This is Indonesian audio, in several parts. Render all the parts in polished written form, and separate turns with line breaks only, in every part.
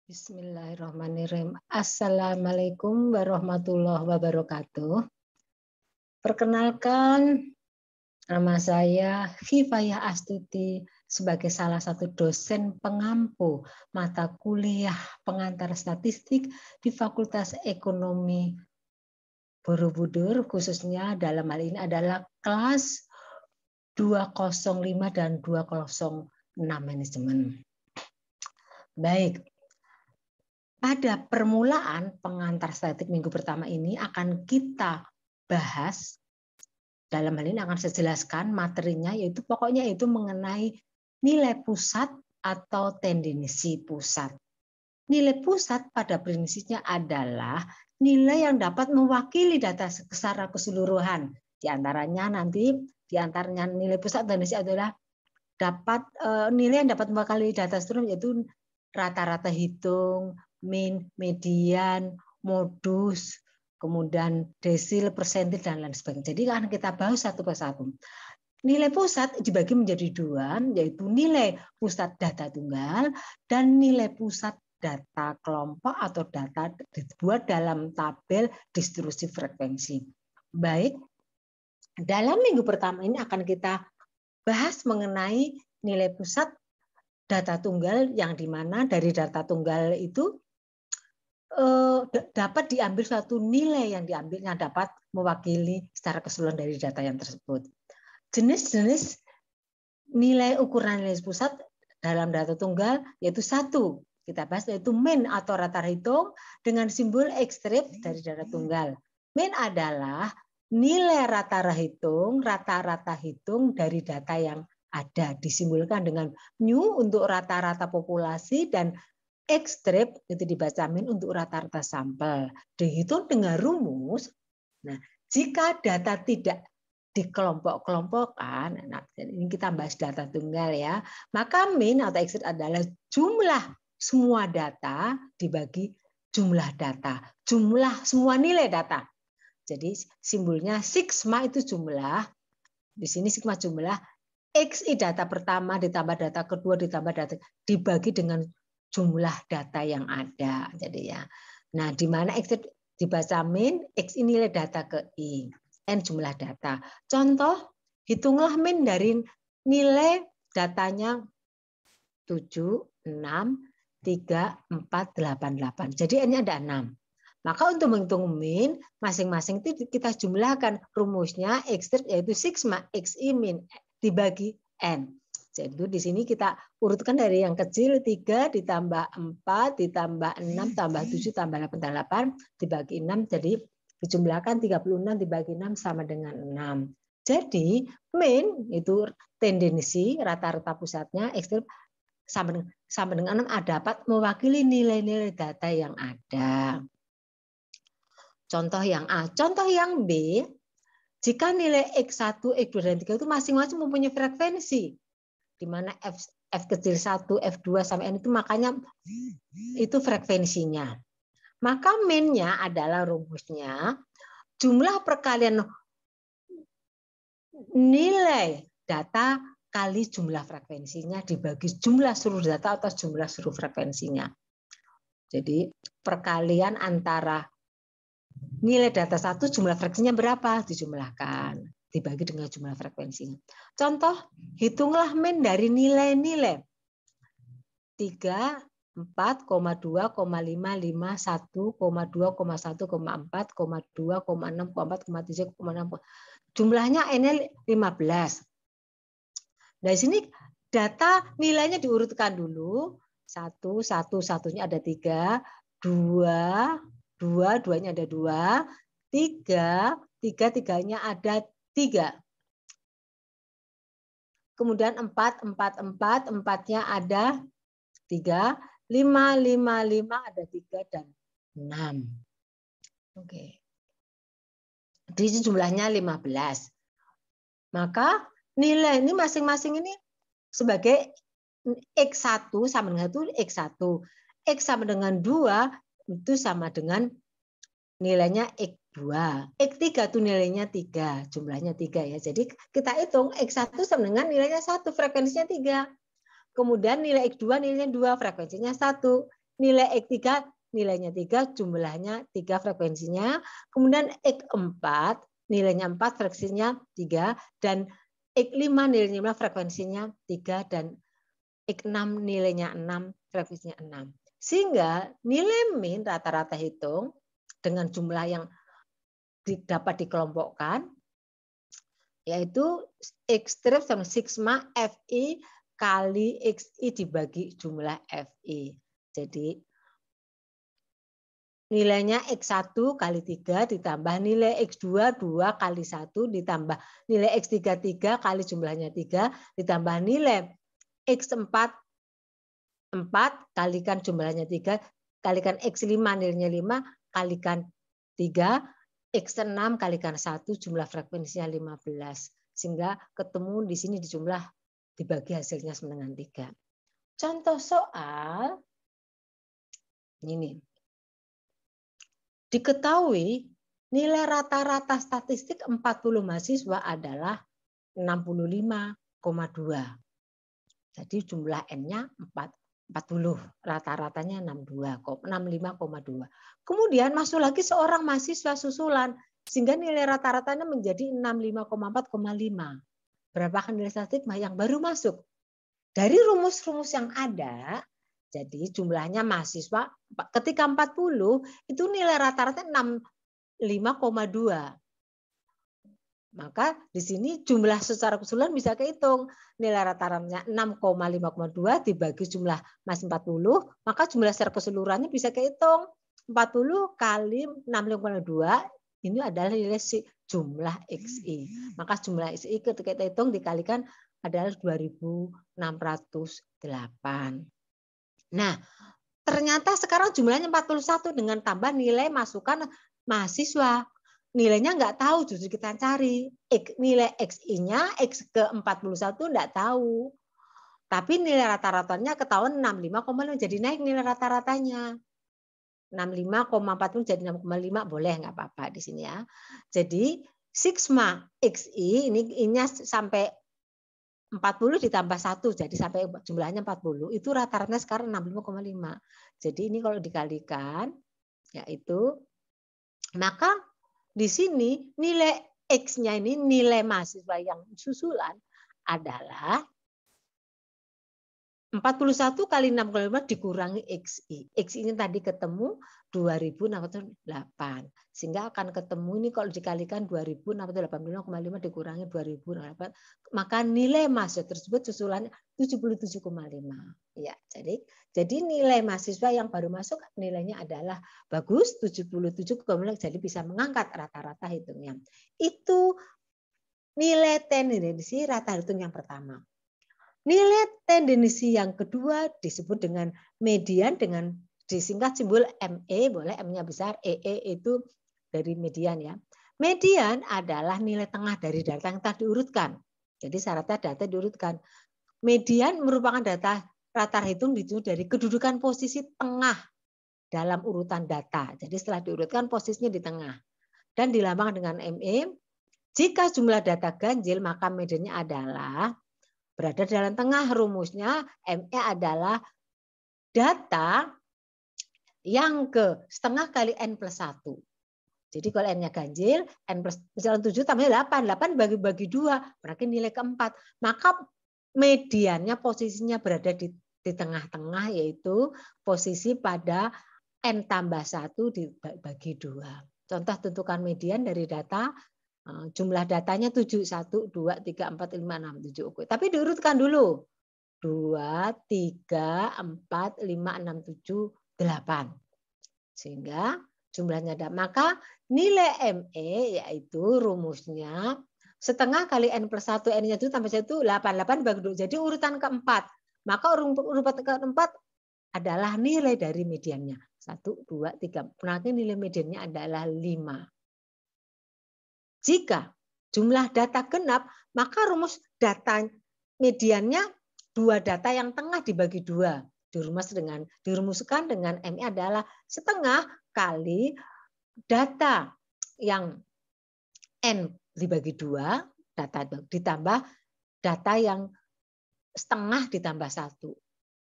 Bismillahirrahmanirrahim. Assalamualaikum warahmatullahi wabarakatuh. Perkenalkan, nama saya Hifayah Astuti sebagai salah satu dosen pengampu mata kuliah pengantar statistik di Fakultas Ekonomi Borobudur, khususnya dalam hal ini adalah kelas 205 dan 206 manajemen. Baik, pada permulaan pengantar statistik minggu pertama ini akan kita bahas, dalam hal ini akan saya jelaskan materinya, yaitu pokoknya itu mengenai nilai pusat atau tendensi pusat. Nilai pusat pada prinsipnya adalah nilai yang dapat mewakili data secara keseluruhan. Di antaranya nilai pusat dan tendensi adalah dapat nilai yang dapat mewakili data seluruh, yaitu rata-rata hitung, mean, median, modus, kemudian desil, persentil, dan lain sebagainya. Jadi akan kita bahas satu persatu. Nilai pusat dibagi menjadi dua, yaitu nilai pusat data tunggal dan nilai pusat data kelompok atau data dibuat dalam tabel distribusi frekuensi. Baik, dalam minggu pertama ini akan kita bahas mengenai nilai pusat data tunggal, yang dimana dari data tunggal itu dapat diambil suatu nilai yang diambil yang dapat mewakili secara keseluruhan dari data yang tersebut. Jenis-jenis nilai ukuran nilai pusat dalam data tunggal yaitu satu, kita bahas, yaitu mean atau rata-rata hitung dengan simbol ekstrip dari data tunggal. Mean adalah nilai rata-rata hitung dari data yang ada, disimbolkan dengan mu untuk rata-rata populasi dan ekstrip itu dibaca min untuk rata-rata sampel. Dihitung dengan rumus. Nah, jika data tidak dikelompok-kelompokkan, nah, ini kita bahas data tunggal ya, maka min atau ekstrip adalah jumlah semua data dibagi jumlah data, jumlah semua nilai data. Jadi simbolnya sigma itu jumlah, di sini sigma jumlah, XI data pertama ditambah data kedua ditambah data dibagi dengan jumlah data yang ada. Jadi ya. Nah, di mana X dibaca min, X ini nilai data ke I, N jumlah data. Contoh, hitunglah min dari nilai datanya 7, 6, 3, 4, 8, 8. Jadi N-nya ada 6. Maka untuk menghitung min, masing-masing itu kita jumlahkan rumusnya X yaitu sigma XI min dibagi N. Jadi di sini kita urutkan dari yang kecil 3 ditambah 4 ditambah 6 tambah 7 tambah 8 tambah 8 dibagi 6, jadi dijumlahkan 36 dibagi 6 sama dengan 6. Jadi mean itu tendensi rata-rata pusatnya, ekstrem sama dengan 6 dapat mewakili nilai-nilai data yang ada. Contoh yang A. Contoh yang B, jika nilai X1, X2, dan 3 itu masing-masing mempunyai frekuensi, di mana F kecil 1, F2 sampai N itu makanya itu frekuensinya. Maka min-nya adalah rumusnya jumlah perkalian nilai data kali jumlah frekuensinya dibagi jumlah seluruh data atau jumlah seluruh frekuensinya. Jadi perkalian antara nilai data satu jumlah frekuensinya berapa dijumlahkan dibagi dengan jumlah frekuensinya. Contoh, hitunglah min dari nilai-nilai 3, 4, 2, 5, 5, 1, 2, 1, 4, 2, 6, 4, 3, 6. Jumlahnya N-nya 15. Nah, di sini data nilainya diurutkan dulu. 1, 1, 1-nya ada 3, 2, 2, 2-nya ada 2, 3, 3-nya ada 3. Kemudian 4, 4, 4, 4-nya ada 3, 5, 5, 5 ada 3 dan 6. Oke. Di jumlahnya 15. Maka nilai ini masing-masing ini sebagai X1 sama dengan itu X1. X sama dengan 2 itu sama dengan nilainya X2. X3 itu nilainya 3, jumlahnya 3 ya. Jadi kita hitung X1 sama dengan nilainya 1, frekuensinya 3. Kemudian nilai X2 nilainya 2, frekuensinya 1. nilai X3 nilainya 3, jumlahnya 3, frekuensinya. Kemudian X4 nilainya 4, frekuensinya 3, dan X5 nilainya 5, frekuensinya 3, dan X6 nilainya 6, frekuensinya 6. Sehingga nilai min rata-rata hitung dengan jumlah yang dapat dikelompokkan, yaitu X strip sama sigma FI kali XI dibagi jumlah FI. Jadi nilainya X1 kali 3 ditambah nilai X2 2 kali 1 ditambah nilai X3 3 kali jumlahnya 3 ditambah nilai X4 4 kalikan jumlahnya 3 kalikan X5 nilainya 5 kalikan 3 X6 kalikan 1 jumlah frekuensinya 15 sehingga ketemu di sini di jumlah dibagi hasilnya sama dengan 3. Contoh soal ini. Diketahui nilai rata-rata statistik 40 mahasiswa adalah 65,2. Jadi jumlah N-nya 40, rata-ratanya 65,2. Kemudian masuk lagi seorang mahasiswa susulan, sehingga nilai rata-ratanya menjadi 65,4,5. Berapa nilai statistik yang baru masuk? Dari rumus-rumus yang ada, jadi jumlahnya mahasiswa ketika 40 itu nilai rata-rata 65,2. Maka di sini jumlah secara keseluruhan bisa kehitung. Nilai rata-ratanya 6,5,2 dibagi jumlah masih 40, maka jumlah secara keseluruhannya bisa kehitung. 40 kali 65,2 ini adalah nilai jumlah XI. Maka jumlah XI ketika kita hitung dikalikan adalah 2.608. Nah, ternyata sekarang jumlahnya 41 dengan tambah nilai masukan mahasiswa. Nilainya nggak tahu, justru kita cari. Nilai XI-nya, X ke 41 nggak tahu. Tapi nilai rata-ratanya ketahuan 65,5, jadi naik nilai rata-ratanya. 65,40 jadi 6,5, boleh nggak apa-apa di sini ya. Jadi sigma XI ini sampai 40 ditambah 1, jadi sampai jumlahnya 40. Itu rata-ratanya sekarang 65,5. Jadi ini kalau dikalikan, yaitu, maka di sini nilai X-nya ini, nilai mahasiswa yang susulan adalah 41 kali 6,5 dikurangi XI. XI ini tadi ketemu 2.608. Sehingga akan ketemu ini kalau dikalikan 2.685,5 dikurangi 2.008. Maka nilai mahasiswa tersebut susulannya 77,5. Ya, jadi nilai mahasiswa yang baru masuk nilainya adalah bagus 77,5, jadi bisa mengangkat rata-rata hitungnya. Itu nilai tendensi rata hitung yang pertama. Nilai tendensi yang kedua disebut dengan median dengan disingkat simbol ME, boleh M-nya besar, EE itu dari median ya. Median adalah nilai tengah dari data yang telah diurutkan. Jadi syaratnya data diurutkan. Median merupakan data rata hitung dari kedudukan posisi tengah dalam urutan data. Jadi setelah diurutkan posisinya di tengah. Dan dilambangkan dengan ME. Jika jumlah data ganjil maka mediannya adalah berada dalam tengah. Rumusnya ME adalah data yang ke setengah kali N plus 1. Jadi kalau N-nya ganjil, N plus misalnya 7 tambah 8. 8 bagi 2, berarti nilai keempat. Maka mediannya posisinya berada di tengah-tengah, yaitu posisi pada N tambah 1 dibagi 2. Contoh tentukan median dari data. Jumlah datanya 7, 1, 2, 3, 4, 5, 6, 7. Oke. Tapi diurutkan dulu. 2, 3, 4, 5, 6, 7, 8. Sehingga jumlahnya ada. Maka nilai ME yaitu rumusnya setengah kali N plus 1. N-nya itu tambah 1, 8. 8 bagi 2. Jadi urutan keempat. Maka urutan keempat adalah nilai dari mediannya. 1, 2, 3. Maka nilai mediannya adalah 5. Jika jumlah data genap, maka rumus data mediannya 2 data yang tengah dibagi 2. Dirumuskan dengan ME adalah setengah kali data yang N dibagi 2, data ditambah data yang setengah ditambah 1.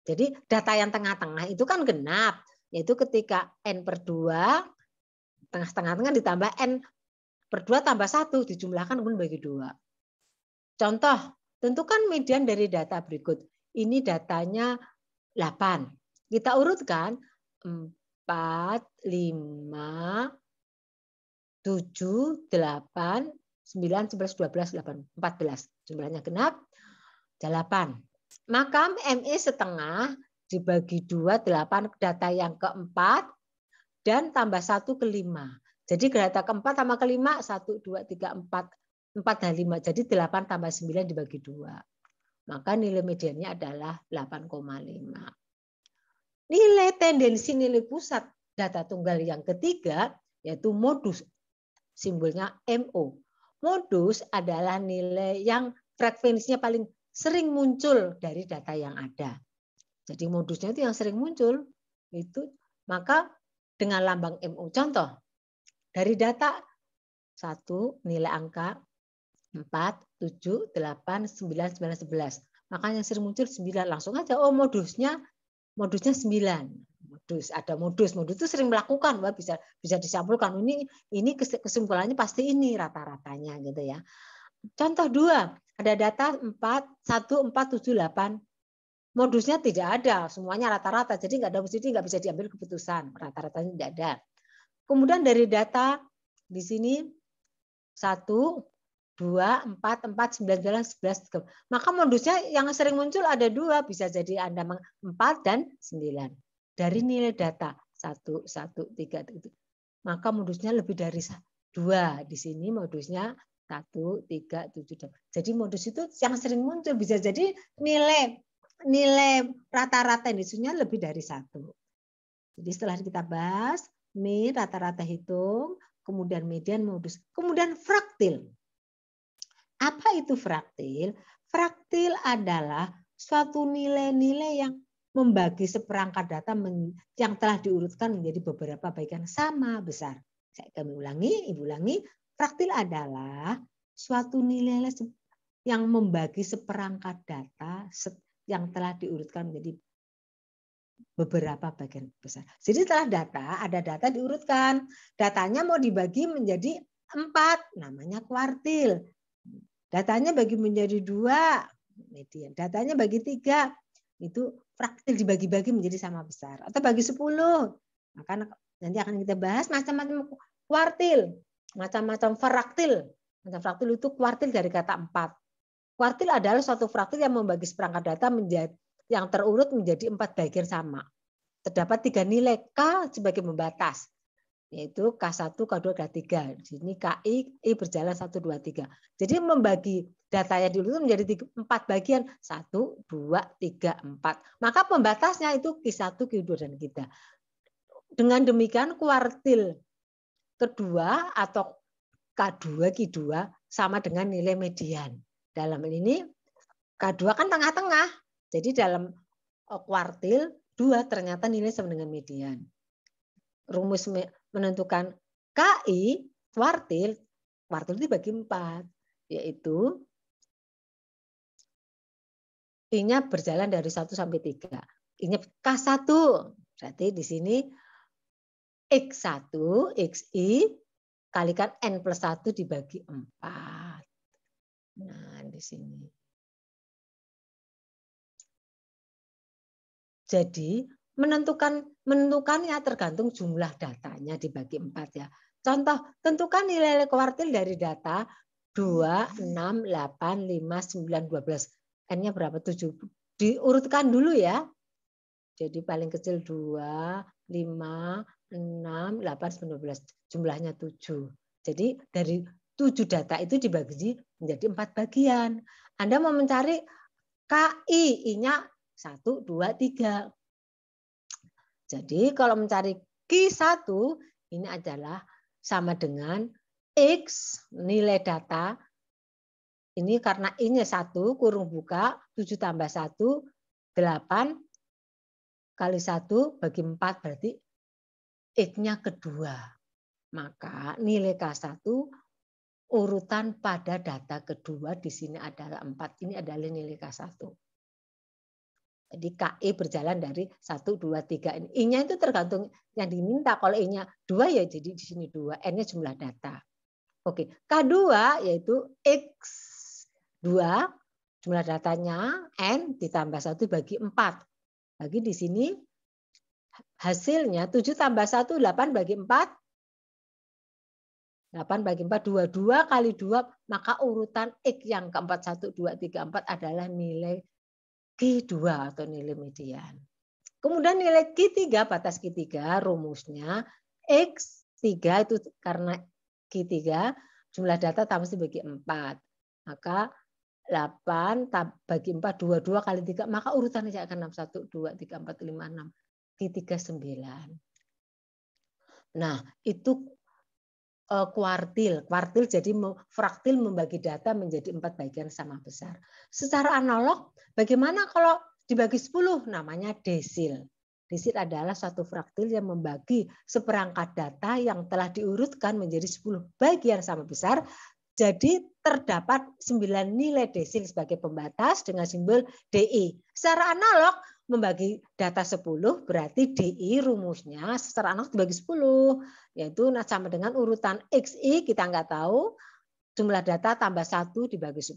Jadi data yang tengah-tengah itu kan genap, yaitu ketika N/2, tengah-tengah ditambah N/2 tambah 1, dijumlahkan kemudian bagi 2. Contoh, tentukan median dari data berikut. Ini datanya 8. Kita urutkan 4, 5, 7, 8, 9, 11, 12, 8, 14. Jumlahnya genap, 8. Maka ME setengah dibagi 2, 8 data yang keempat, dan tambah 1 ke 5. Jadi data keempat tambah kelima, 1, 2, 3, 4, 4 dan 5. Jadi 8 tambah 9 dibagi 2. Maka nilai mediannya adalah 8,5. Nilai tendensi nilai pusat data tunggal yang ketiga yaitu modus, simbolnya MO. Modus adalah nilai yang frekuensinya paling sering muncul dari data yang ada. Jadi modusnya itu yang sering muncul. Itu maka dengan lambang MO. Contoh, dari data 1 nilai angka 4, 7, 8, 9, 9, 11. Maka yang sering muncul 9. Langsung aja, oh modusnya 9. Modus, ada modus itu sering melakukan, wah bisa disimpulkan ini kesimpulannya pasti ini rata-ratanya gitu ya. Contoh 2, ada data 4, 1, 4, 7, 8. Modusnya tidak ada, semuanya rata-rata, jadi nggak bisa diambil keputusan, rata-ratanya tidak ada. Kemudian dari data di sini 1, 2, 4, 4, 9, 11. Maka modusnya yang sering muncul ada 2, bisa jadi Anda 4 dan 9. Dari nilai data 1, 1, 3 itu. Maka modusnya lebih dari 2. Di sini modusnya 1, 3, 7. Jadi modus itu yang sering muncul bisa jadi nilai rata-rata industri-nya lebih dari 1. Jadi setelah kita bahas mean rata-rata hitung, kemudian median, modus, kemudian fraktil. Apa itu fraktil? Fraktil adalah suatu nilai-nilai yang membagi seperangkat data yang telah diurutkan menjadi beberapa bagian sama besar. Kami ulangi, Ibu ulangi. Fraktil adalah suatu nilai yang membagi seperangkat data yang telah diurutkan menjadi beberapa bagian besar. Jadi setelah ada data diurutkan. Datanya mau dibagi menjadi 4, namanya kuartil. Datanya bagi menjadi 2, median. Datanya bagi 3, itu fraktil dibagi-bagi menjadi sama besar. Atau bagi 10. Maka nanti akan kita bahas macam-macam kuartil, macam-macam fraktil. Macam fraktil itu kuartil dari kata 4. Kuartil adalah suatu fraktil yang membagi seperangkat data menjadi yang terurut menjadi 4 bagian sama. Terdapat 3 nilai K sebagai pembatas, yaitu K1, K2, K3. Di sini KI, I berjalan 1, 2, 3. Jadi membagi data yang diurut menjadi 4 bagian. 1, 2, 3, 4. Maka pembatasnya itu Q1, Q2, dan Q3. Dengan demikian kuartil kedua atau K2, Q2 sama dengan nilai median. Dalam ini K2 kan tengah-tengah. Jadi dalam kuartil 2 ternyata nilai sama dengan median. Rumus menentukan KI kuartil dibagi 4, yaitu I-nya berjalan dari 1 sampai 3. I-nya K1, berarti di sini X1, XI kalikan N+1 dibagi 4. Nah, di sini. Jadi menentukannya tergantung jumlah datanya dibagi 4 ya. Contoh, tentukan nilai kuartil dari data 2, 6, 8, 5, 9, 12. N-nya berapa? 7. Diurutkan dulu ya. Jadi paling kecil 2, 5, 6, 8, 9, 12. Jumlahnya 7. Jadi dari 7 data itu dibagi menjadi 4 bagian. Anda mau mencari KI, I-nya 1, 2, 3. Jadi kalau mencari Q1 ini adalah sama dengan X nilai data. Ini karena I-nya 1 kurung buka 7 tambah 1 8 kali 1 bagi 4 berarti X-nya kedua. Maka nilai K1 urutan pada data kedua di sini adalah 4. Ini adalah nilai K1. Jadi KE berjalan dari 1, 2, 3. I-nya itu tergantung yang diminta. Kalau I-nya 2 ya jadi di sini 2. N-nya jumlah data. Oke, K2 yaitu X2 jumlah datanya N ditambah 1 bagi 4. Bagi di sini hasilnya 7 tambah 1, 8 bagi 4. 8 bagi 4, 2 kali 2, maka urutan X yang keempat 1, 2, 3, 4 adalah nilai Q2 atau nilai median. Kemudian nilai Q3, batas Q3, rumusnya X3 itu karena Q3, jumlah data tambah bagi 4. Maka 8 bagi 4, 22 kali 3, maka urutannya akan 6, 1, 2, 3, 4, 5, 6. Q3 9. Nah, itu kuartil. Kuartil jadi fraktil membagi data menjadi 4 bagian sama besar. Secara analog, bagaimana kalau dibagi 10? Namanya desil. Desil adalah suatu fraktil yang membagi seperangkat data yang telah diurutkan menjadi 10 bagian sama besar. Jadi terdapat 9 nilai desil sebagai pembatas dengan simbol DI. Secara analog, membagi data 10 berarti DI rumusnya secara analog dibagi 10. Yaitu sama dengan urutan XI kita nggak tahu, jumlah data tambah 1 dibagi 10.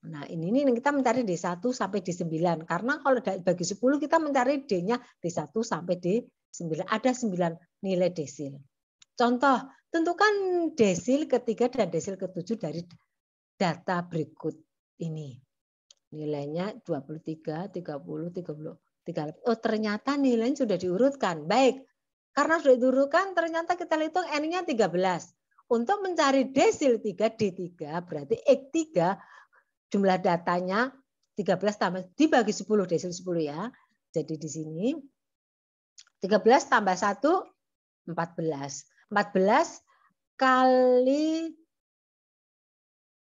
Nah ini kita mencari D1 sampai D9. Karena kalau bagi 10 kita mencari D-nya D1 sampai D9. Ada 9 nilai desil. Contoh, tentukan desil ketiga dan desil ketujuh dari data berikut ini. Nilainya 23, 30, 30. Oh ternyata nilainya sudah diurutkan. Baik. Karena sudah diurutkan, ternyata kita hitung N-nya 13. Untuk mencari desil 3, D3, berarti X3, jumlah datanya 13 tambah dibagi 10, desil 10 ya. Jadi di sini 13 tambah 1, 14. 14 kali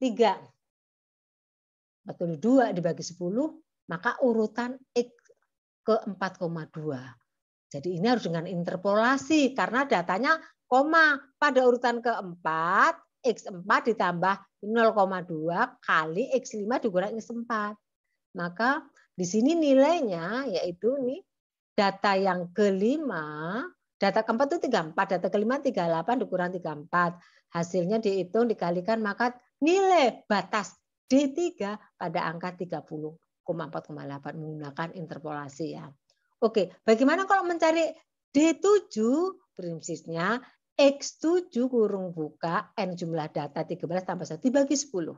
3. 42 dibagi 10, maka urutan X ke 4,2. Jadi ini harus dengan interpolasi karena datanya koma pada urutan keempat, X4 ditambah 0,2 kali X5 dikurangi X4. Maka di sini nilainya yaitu nih data yang kelima, data keempat itu 34, data kelima 38 dikurangi 34. Hasilnya dihitung dikalikan maka nilai batas D3 pada angka 30,4,8 menggunakan interpolasi ya. Oke, bagaimana kalau mencari D7? Prinsipnya X7 kurung buka N jumlah data 13 tambah 1 dibagi 10.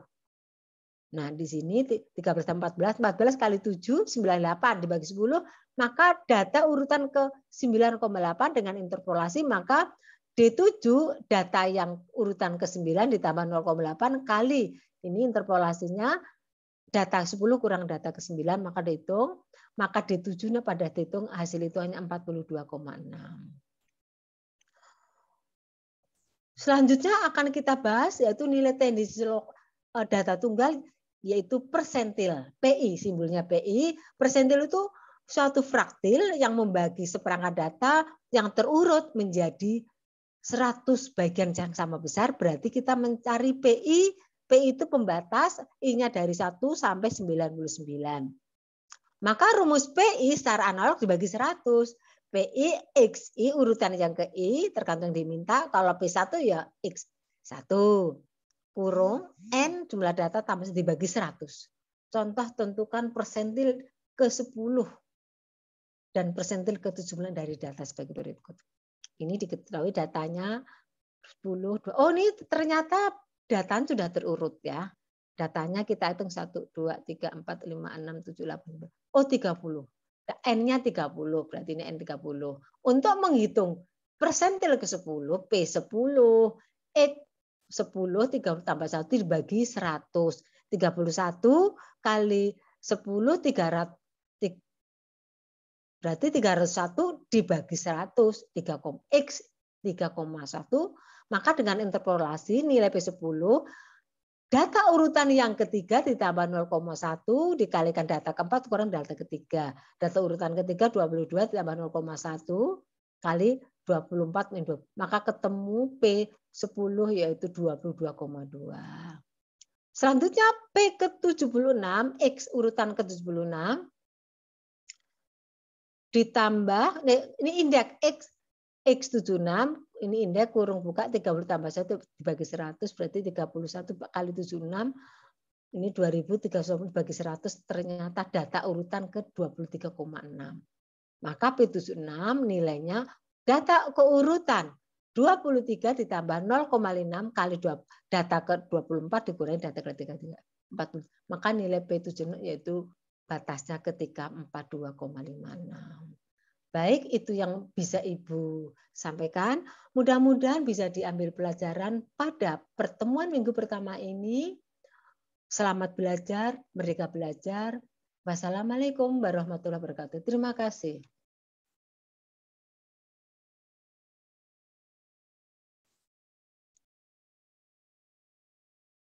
Nah, di sini 13 tambah 14, 14 kali 7, 98 dibagi 10, maka data urutan ke 9,8 dengan interpolasi, maka D7 data yang urutan ke 9 ditambah 0,8 kali. Ini interpolasinya data 10 kurang data ke 9, maka dihitung. Maka D7-nya pada dihitung hasil itu hanya 42,6. Selanjutnya akan kita bahas yaitu nilai tendensi data tunggal yaitu persentil. PI, simbolnya PI. Persentil itu suatu fraktil yang membagi seperangkat data yang terurut menjadi 100 bagian yang sama besar. Berarti kita mencari PI. PI itu pembatas, I-nya dari 1 sampai 99. Maka rumus PI secara analog dibagi 100. PI XI urutan yang ke I tergantung diminta. Kalau P1 ya X1. Kurung N jumlah data tambah dibagi 100. Contoh tentukan persentil ke 10 dan persentil ke 17 dari data sebagai berikut. Ini diketahui datanya 10. Oh ini ternyata datanya sudah terurut ya. Datanya kita hitung 1, 2, 3, 4, 5, 6, 7, 8. Oh 30. N-nya 30, berarti ini N30. Untuk menghitung persentil ke 10, P10, X10, 30 tambah 1 dibagi 100. 31 kali 10, 300. Berarti 301 dibagi 100. X 3,1. Maka dengan interpolasi nilai P10, data urutan yang ketiga ditambah 0,1 dikalikan data keempat kurang data ketiga. Data urutan ketiga 22 ditambah 0,1 kali 24 min 2. Maka ketemu P10 yaitu 22,2. Selanjutnya P ke 76, X urutan ke 76 ditambah, ini indeks X76, ini indeks kurung buka 30 tambah 1 dibagi 100 berarti 31 kali 76, ini 2000, 31 bagi 100 ternyata data urutan ke 23,6. Maka P76 nilainya data keurutan 23 ditambah 0,5 kali data ke 24 dikurangi data ke 33. Maka nilai P76 yaitu batasnya ketika 42,56. Baik, itu yang bisa Ibu sampaikan. Mudah-mudahan bisa diambil pelajaran pada pertemuan minggu pertama ini. Selamat belajar, merdeka belajar. Wassalamualaikum warahmatullahi wabarakatuh. Terima kasih.